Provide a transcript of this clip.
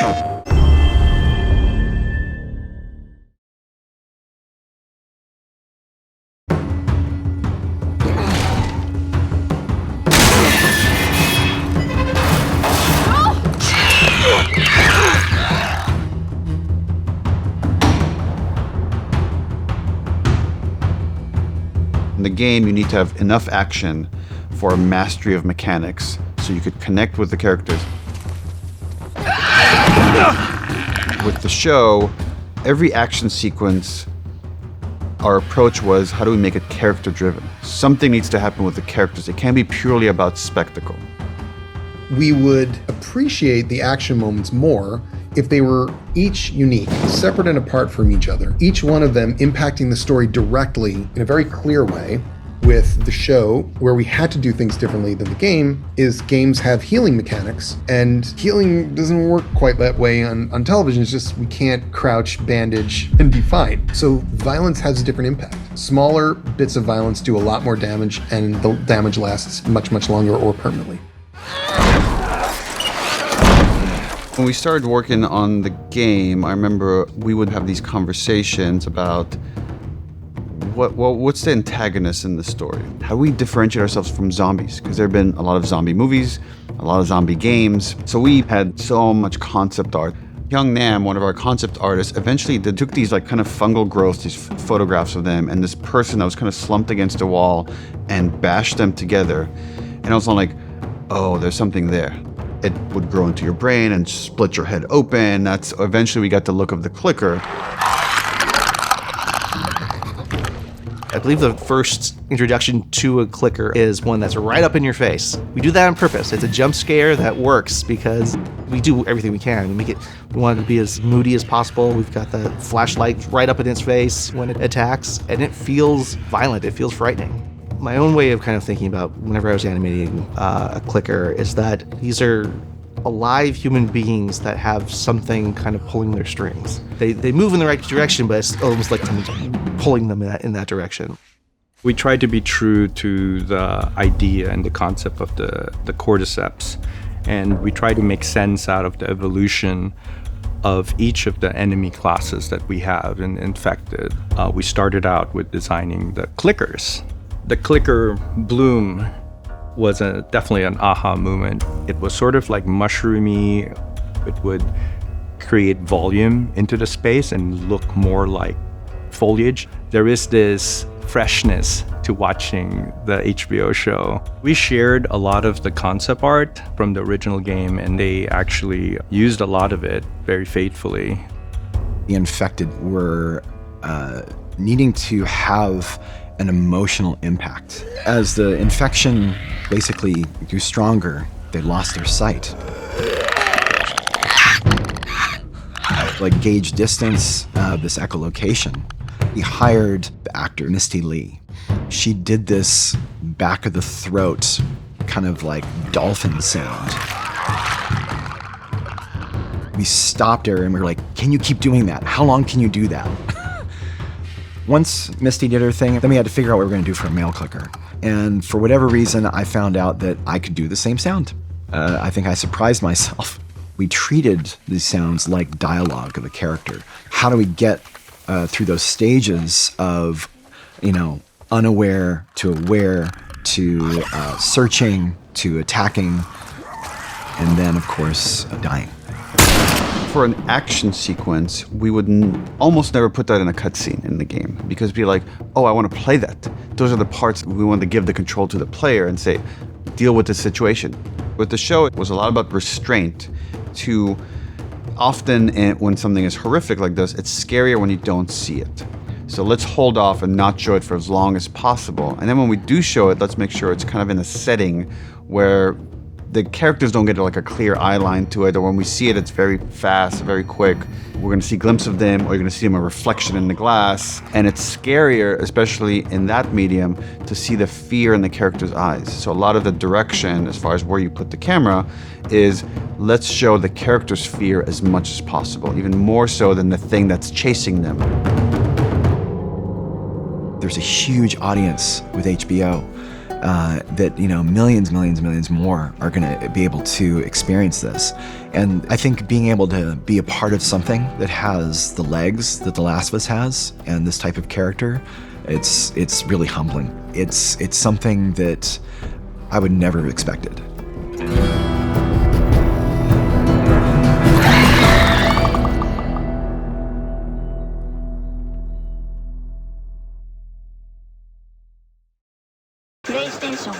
In the game, you need to have enough action for a mastery of mechanics so you could connect with the characters. With the show, every action sequence, our approach was, how do we make it character-driven? Something needs to happen with the characters. It can't be purely about spectacle. We would appreciate the action moments more if they were each unique, separate and apart from each other, each one of them impacting the story directly in a very clear way. With the show, where we had to do things differently than the game, is games have healing mechanics, and healing doesn't work quite that way on television. It's just we can't crouch, bandage, and be fine. So violence has a different impact. Smaller bits of violence do a lot more damage, and the damage lasts much, much longer or permanently. When we started working on the game, I remember we would have these conversations about what's the antagonist in the story? How do we differentiate ourselves from zombies? Because there have been a lot of zombie movies, a lot of zombie games. So we had so much concept art. Young Nam, one of our concept artists, eventually they took these like kind of fungal growths, these photographs of them, and this person that was kind of slumped against a wall and bashed them together. And I was like, oh, there's something there. It would grow into your brain and split your head open. That's eventually we got the look of the clicker. I believe the first introduction to a clicker is one that's right up in your face. We do that on purpose. It's a jump scare that works because we do everything we can. We want it to be as moody as possible. We've got the flashlight right up in its face when it attacks, and it feels violent. It feels frightening. My own way of kind of thinking about whenever I was animating a clicker is that these are alive human beings that have something kind of pulling their strings. They move in the right direction, but it's almost like someone's pulling them in that direction. We tried to be true to the idea and the concept of the cordyceps, and we tried to make sense out of the evolution of each of the enemy classes that we have. And in fact, we started out with designing the clickers. The clicker bloom was definitely an aha moment. It was sort of like mushroomy. It would create volume into the space and look more like foliage. There is this freshness to watching the HBO show. We shared a lot of the concept art from the original game, and they actually used a lot of it very faithfully. The infected were needing to have an emotional impact. As the infection basically grew stronger, they lost their sight. Like gauge distance, this echolocation. We hired the actor Misty Lee. She did this back of the throat, kind of like dolphin sound. We stopped her and we were like, can you keep doing that? How long can you do that? Once Misty did her thing, then we had to figure out what we were going to do for a male clicker. And for whatever reason, I found out that I could do the same sound. I think I surprised myself. We treated these sounds like dialogue of a character. How do we get through those stages of, unaware to aware to searching to attacking, and then, of course, dying. For an action sequence, we would almost never put that in a cutscene in the game because it'd be like, oh, I want to play that. Those are the parts we want to give the control to the player and say, deal with the situation. With the show, it was a lot about restraint. To often when something is horrific like this, it's scarier when you don't see it. So let's hold off and not show it for as long as possible. And then when we do show it, let's make sure it's kind of in a setting where the characters don't get like a clear eye line to it, or when we see it, it's very fast, very quick. We're gonna see a glimpse of them, or you're gonna see them a reflection in the glass. And it's scarier, especially in that medium, to see the fear in the character's eyes. So a lot of the direction, as far as where you put the camera, is let's show the character's fear as much as possible, even more so than the thing that's chasing them. There's a huge audience with HBO. that millions more are going to be able to experience this. And I think being able to be a part of something that has the legs that The Last of Us has, and this type of character, it's really humbling. It's something that I would never have expected. PlayStation